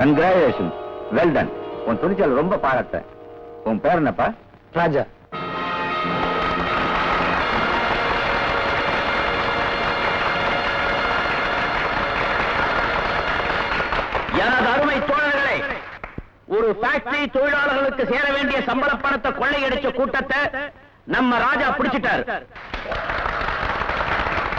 Congratulations. Well done. உன் துணிச்சல் ரொம்ப பாராட்ட. உன் பேர் என்னப்பா? ராஜா. எனது அருமை தோழர்களே, ஒரு ஃபேக்டரி தொழிலாளர்களுக்கு சேர வேண்டிய சம்பள பணத்தை கொள்ளையடிச்ச கூட்டத்தை நம்ம ராஜா பிடிச்சிட்டாரு.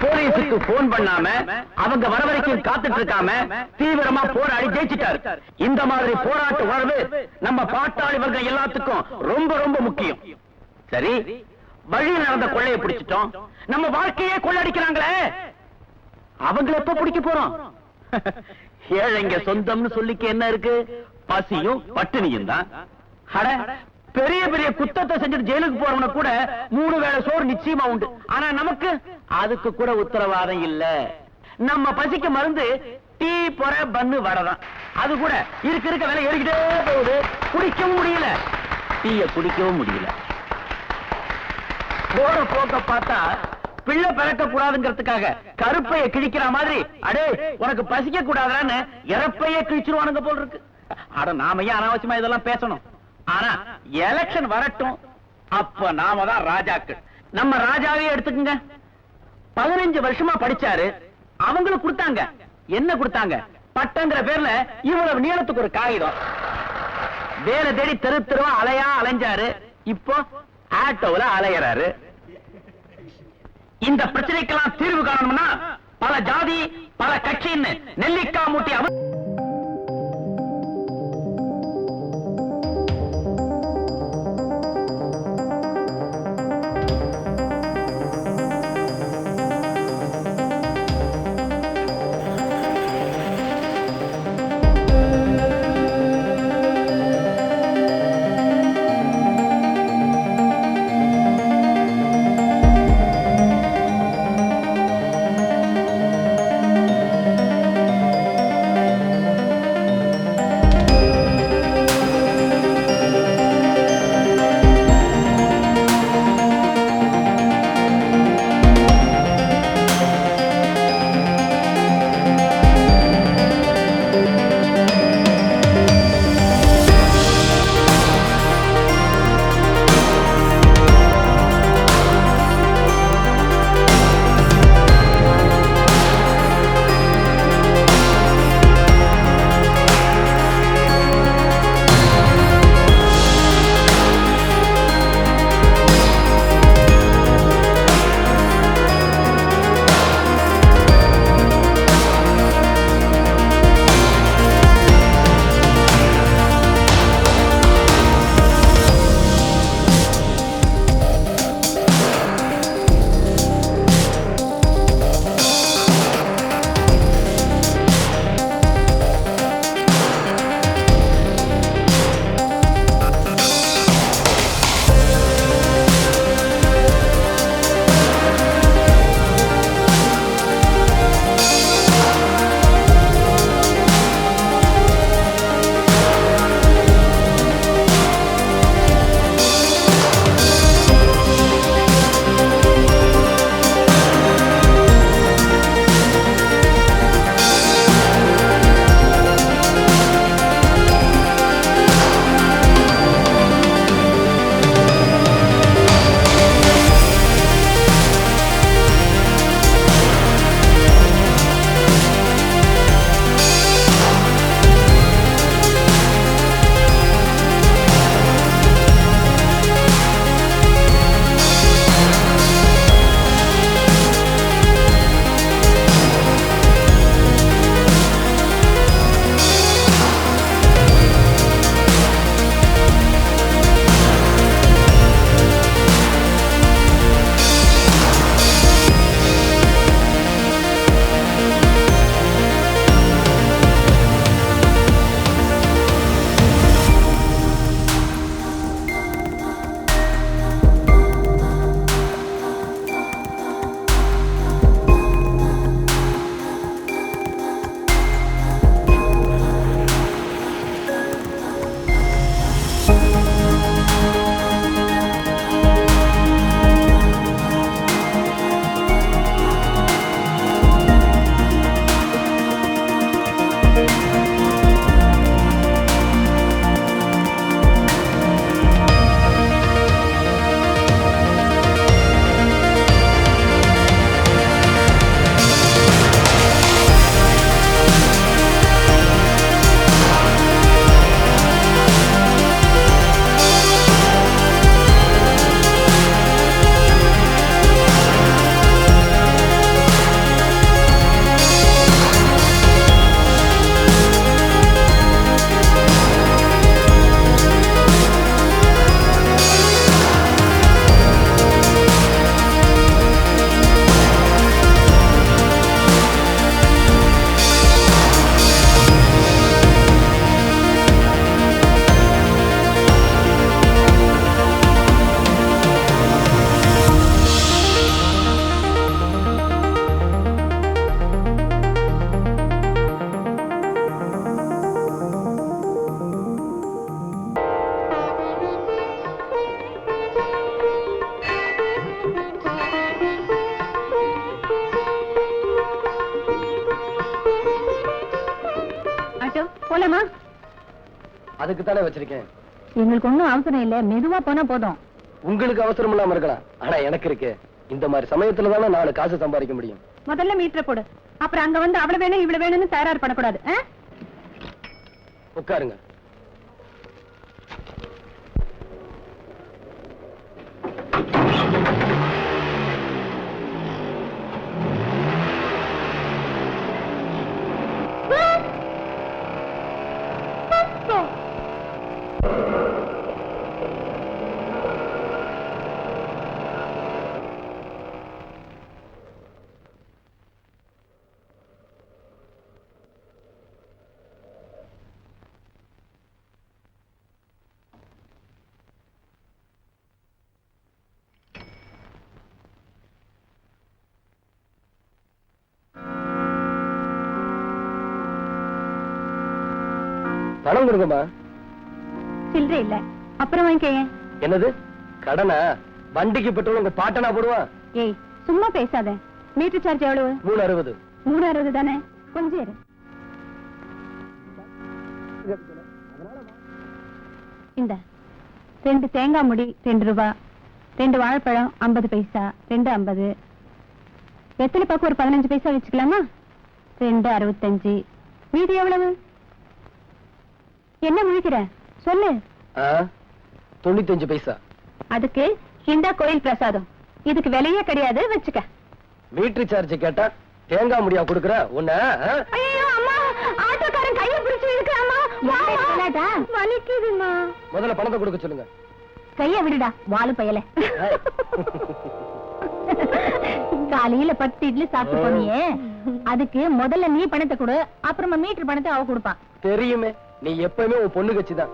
போலீஸுக்கு போன் பண்ணாம அவங்க வர வரைக்கும் காத்துட்டு இருக்காம தீவிரமா போராடி ஜெயிச்சிட்டாரு. இந்த மாதிரி போராட்ட உணர்வு நம்ம பாட்டாளி வர்க்கம் எல்லாத்துக்கும் ரொம்ப ரொம்ப முக்கியம். சரி, வழி நடந்த கொள்ளையை பிடிச்சிட்டோம். நம்ம வாழ்க்கையே கொள்ளடிக்கிறாங்களே, அவங்களை எப்ப பிடிக்க போறோம்? ஏழைங்க சொந்தம்னு சொல்லிக்க என்ன இருக்கு? பசியும் பட்டினியும் தான். பெரிய பெரிய குத்தத்தை செஞ்சுட்டு ஜெயிலுக்கு போறவன கூட 3 வேளை சோறு நிச்சயமா உண்டு. ஆனா நமக்கு அதுக்கு கூட உத்தரவாதம் இல்ல. நம்ம பசிக்கு மருந்து டீ பொற பன்னு வரதான். அது கூட இருக்க விலை ஏறிக்கிட்டே போகுது. குடிக்கவும் முடியல, டீய குடிக்கவும் முடியல. போற போக்க பார்த்தா பிள்ளை பிறக்க கூடாதுங்கிறதுக்காக கருப்பைய கிழிக்கிற மாதிரி, அடே உனக்கு பசிக்க கூடாதான்னு இறப்பையே கிழிச்சிருவானுங்க போல் இருக்கு. அட நாம ஏன் அனாவசியமா இதெல்லாம் பேசணும்? ஆனா எலெக்ஷன் வரட்டும், அப்ப நாம தான் ராஜாக்கள். நம்ம ராஜாவே எடுத்துக்கங்க. 15 வருஷமா படிச்சாரு. அவங்களுக்கு கொடுத்தாங்க என்ன கொடுத்தாங்க? பட்டங்கிற பேர்ல இவ்வளவு நீளத்துக்கு ஒரு காகிதம். வேலை தேடி தெரு தெருவா அலையா அலைஞ்சாரு. இப்போ ஆட்டோல அலையறாரு. இந்த பிரச்சனைக்கெல்லாம் தீர்வு காணணும்னா பல ஜாதி பல கட்சின்னு நெல்லிக்கா மூட்டி அதுக்கு தானே வச்சிருக்கேன். எங்களுக்கு ஒண்ணும் அவசரம் இல்ல, மெதுவா போனா போதும். உங்களுக்கு அவசரம் இல்லாம இருக்கலாம், ஆனா எனக்கு இருக்கு. இந்த மாதிரி சமயத்துல தானே 4 காசு சம்பாதிக்க முடியும். முதல்ல மீட்டரை போடு, அப்புறம் அங்க வந்து அவ்வளவு வேணும் இவ்வளவு வேணும்னு தயார் பண்ணக்கூடாது. உட்காருங்க. பணம் கொடுங்கம்மா. சில்லறை இல்ல, அப்புறம் வாங்கிக்க. என்னது கடனா? வண்டிக்கு பெட்ரோல் உங்க பாட்டனா போடுவான். ஏய் சும்மா பேசாத. மீட்டர் சார்ஜ் எவ்வளவு? 360. 360 தானே, கொஞ்சம் இரு. இந்த 2 தேங்காய் முடி 2 ரூபாய், 2 வாழைப்பழம் 50 பைசா, 2 50. வெத்தலை பாக்கு ஒரு 15 பைசா வச்சுக்கலாமா? 2 65. மீதி எவ்வளவு? என்ன முழிக்கிற சொல்லு. 95 பைசா. அதுக்கு இந்த கோயில் பிரசாதம், இதுக்கு விலையே கிடையாது, வச்சுக்க. மீட்டர் சார்ஜ் கேட்டா தேங்காய் முடியா கொடுக்கற உன்ன? ஐயோ அம்மா, ஆட்டோக்காரன் கையை பிடிச்சு இழுக்கறாமா. வலிக்குதுமா. முதல்ல பணத்தை கொடுக்க சொல்லுங்க. கையை விடுடா வாலு பயலே. காலையில 10 இட்லி சாப்பிட்டு போனியே, அதுக்கு முதல்ல நீ பணத்தை கொடு, அப்புறமா மீட்டர் பணத்தை அவ கொடுப்பான். தெரியுமே, நீ எப்பவுமே உன் பொண்ணு கட்சிதான்.